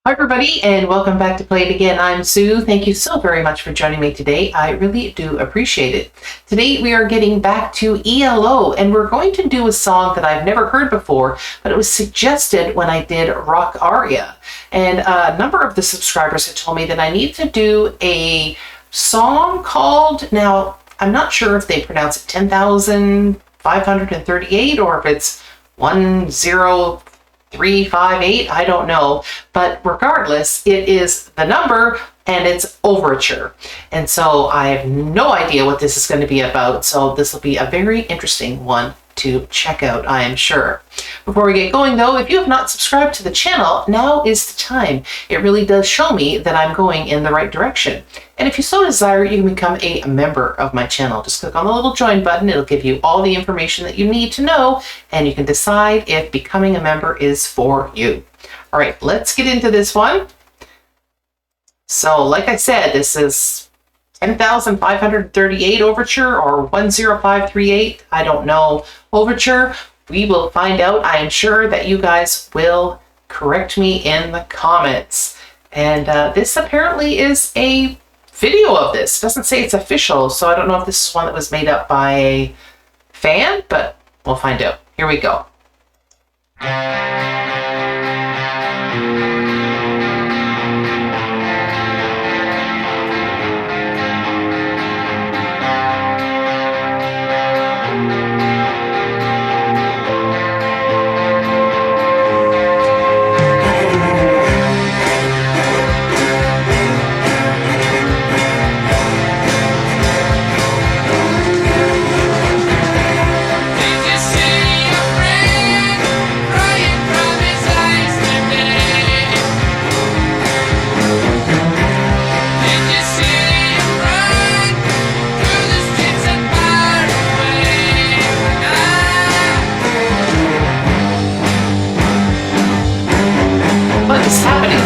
Hi everybody, and welcome back to Play It Again. I'm Sue. Thank you so very much for joining me today. I really do appreciate it. Today we are getting back to ELO, and we're going to do a song that I've never heard before, but it was suggested when I did Rock Aria. And a number of the subscribers had told me that I need to do a song called, now I'm not sure if they pronounce it 10,538 or if it's 10358, I don't know, but regardless, it is the number and it's Overture. And so I have no idea what this is going to be about, so this will be a very interesting one to check out, I am sure. Before we get going though, if you have not subscribed to the channel, now is the time. It really does show me that I'm going in the right direction. And if you so desire, you can become a member of my channel. Just click on the little join button. It'll give you all the information that you need to know, and you can decide if becoming a member is for you. All right, let's get into this one. So like I said, this is 10,538 Overture or 10538. I don't know. Overture. We will find out. I am sure that you guys will correct me in the comments. And this apparently is a video of this. It doesn't say it's official, so I don't know if this is one that was made up by a fan, but we'll find out. Here we go. What is happening?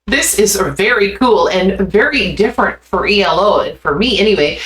This is very cool and very different for ELO, and for me anyway.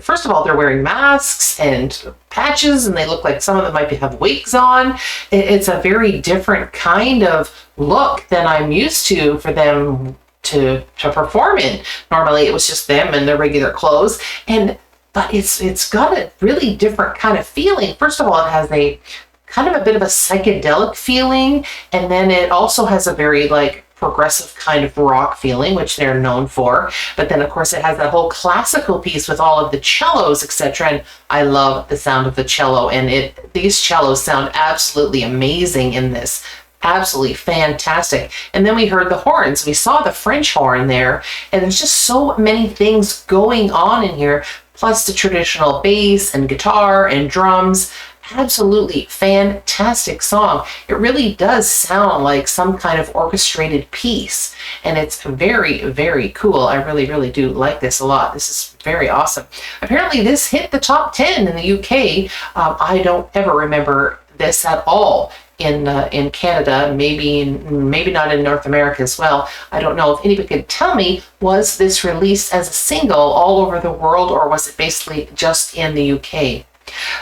First of all, they're wearing masks and patches, and they look like some of them might have wigs on. It's a very different kind of look than I'm used to for them to perform in. Normally it was just them in their regular clothes, but it's got a really different kind of feeling. First of all, it has a kind of a bit of a psychedelic feeling, and then it also has a very like progressive kind of rock feeling, which they're known for. But then, of course, it has that whole classical piece with all of the cellos, etc. And I love the sound of the cello, and these cellos sound absolutely amazing in this. Absolutely fantastic. And then we heard the horns. We saw the French horn there, and there's just so many things going on in here, plus the traditional bass and guitar and drums. Absolutely fantastic song. It really does sound like some kind of orchestrated piece, and it's very, very cool. I really, really do like this a lot. This is very awesome. Apparently this hit the top 10 in the UK. I don't ever remember this at all in Canada, maybe not in North America as well. I don't know if anybody could tell me, was this released as a single all over the world, or was it basically just in the UK?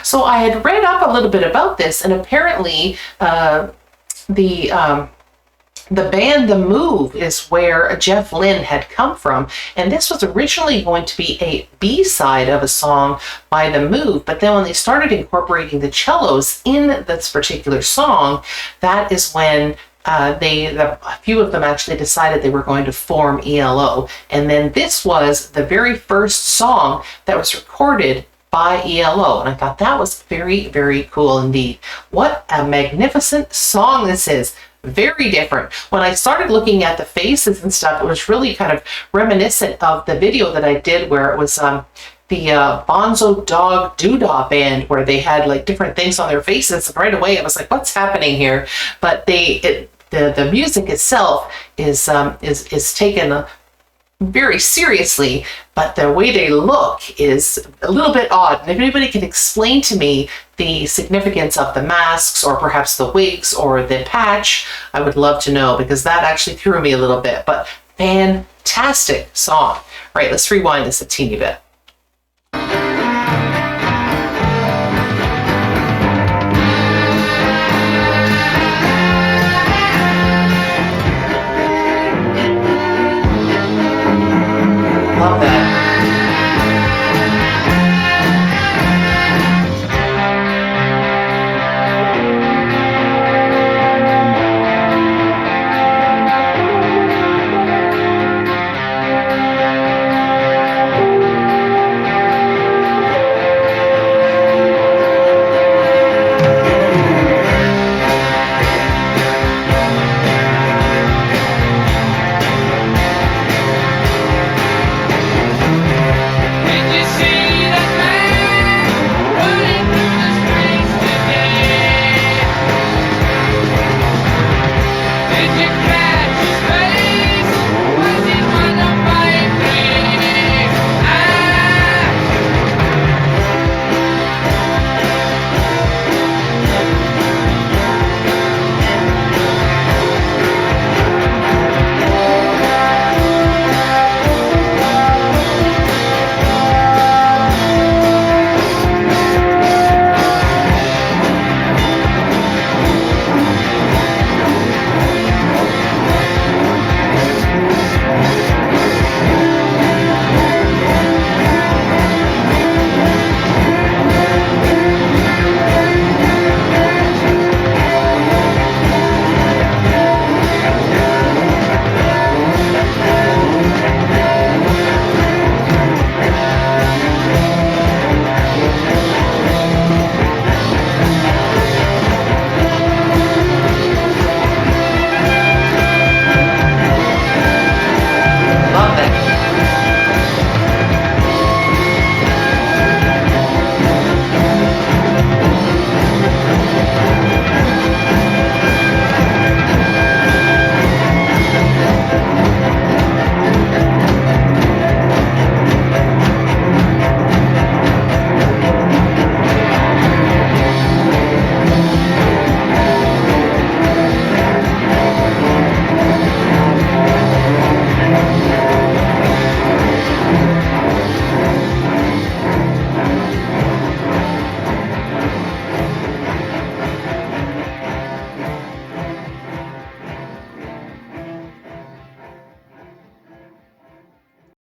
So I had read up a little bit about this, and apparently the band The Move is where Jeff Lynne had come from, and this was originally going to be a B-side of a song by The Move, but then when they started incorporating the cellos in this particular song, that is when a few of them actually decided they were going to form ELO, and then this was the very first song that was recorded by ELO, and I thought that was very, very cool indeed. What a magnificent song this is. Very different. When I started looking at the faces and stuff, it was really kind of reminiscent of the video that I did where it was the Bonzo Dog Doodah Band, where they had like different things on their faces, and right away I was like, what's happening here? But the music itself is taken very seriously, but the way they look is a little bit odd. And if anybody can explain to me the significance of the masks, or perhaps the wigs, or the patch, I would love to know, because that actually threw me a little bit. But fantastic song. All right, let's rewind this a teeny bit. Love that.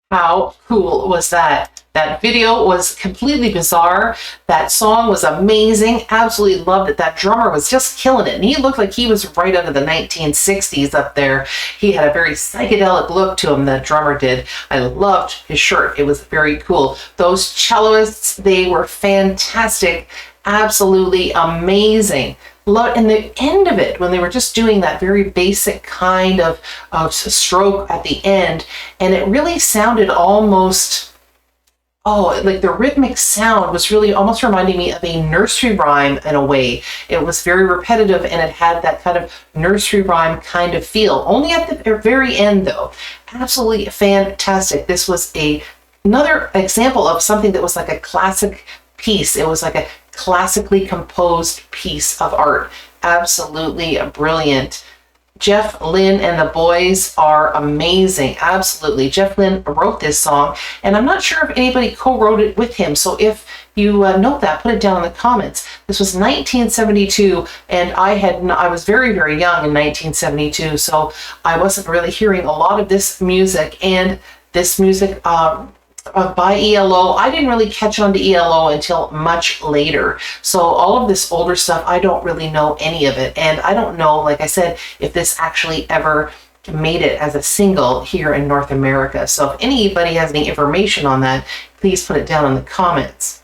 How cool was that? That video was completely bizarre. That song was amazing. Absolutely loved it. That drummer was just killing it. And he looked like he was right out of the 1960s up there. He had a very psychedelic look to him, the drummer did. I loved his shirt. It was very cool. Those cellists, they were fantastic. Absolutely amazing. And the end of it, when they were just doing that very basic kind of stroke at the end, and it really sounded almost, like the rhythmic sound was really almost reminding me of a nursery rhyme in a way. It was very repetitive and it had that kind of nursery rhyme kind of feel. Only at the very end though. Absolutely fantastic. This was another example of something that was like a classic piece. It was like a classically composed piece of art. Absolutely brilliant. Jeff Lynne and the boys are amazing. Absolutely. Jeff Lynne wrote this song, and I'm not sure if anybody co-wrote it with him. So if you note that, put it down in the comments. This was 1972, and I was very, very young in 1972, so I wasn't really hearing a lot of this music. And this music by ELO, I didn't really catch on to ELO until much later. So all of this older stuff, I don't really know any of it. And I don't know, like I said, if this actually ever made it as a single here in North America. So if anybody has any information on that, please put it down in the comments.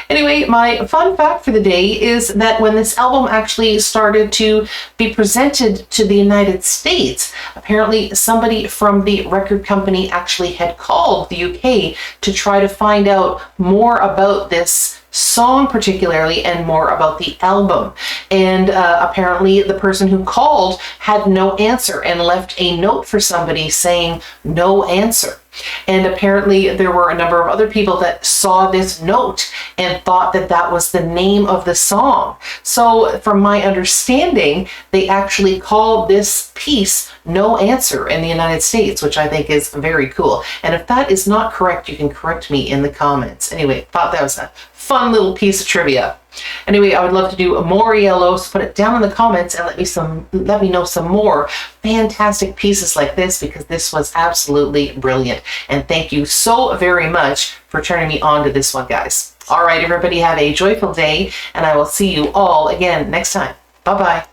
Anyway, my fun fact for the day is that when this album actually started to be presented to the United States, apparently somebody from the record company actually had called the UK to try to find out more about this song particularly and more about the album. And apparently the person who called had no answer and left a note for somebody saying no answer. And apparently there were a number of other people that saw this note and thought that that was the name of the song. So from my understanding, they actually called this piece No Answer in the United States, which I think is very cool. And if that is not correct, you can correct me in the comments. Anyway, thought that was a fun little piece of trivia. Anyway, I would love to do more ELO, so put it down in the comments and let me know some more fantastic pieces like this, because this was absolutely brilliant. And thank you so very much for turning me on to this one, guys. All right, everybody, have a joyful day, and I will see you all again next time. Bye-bye.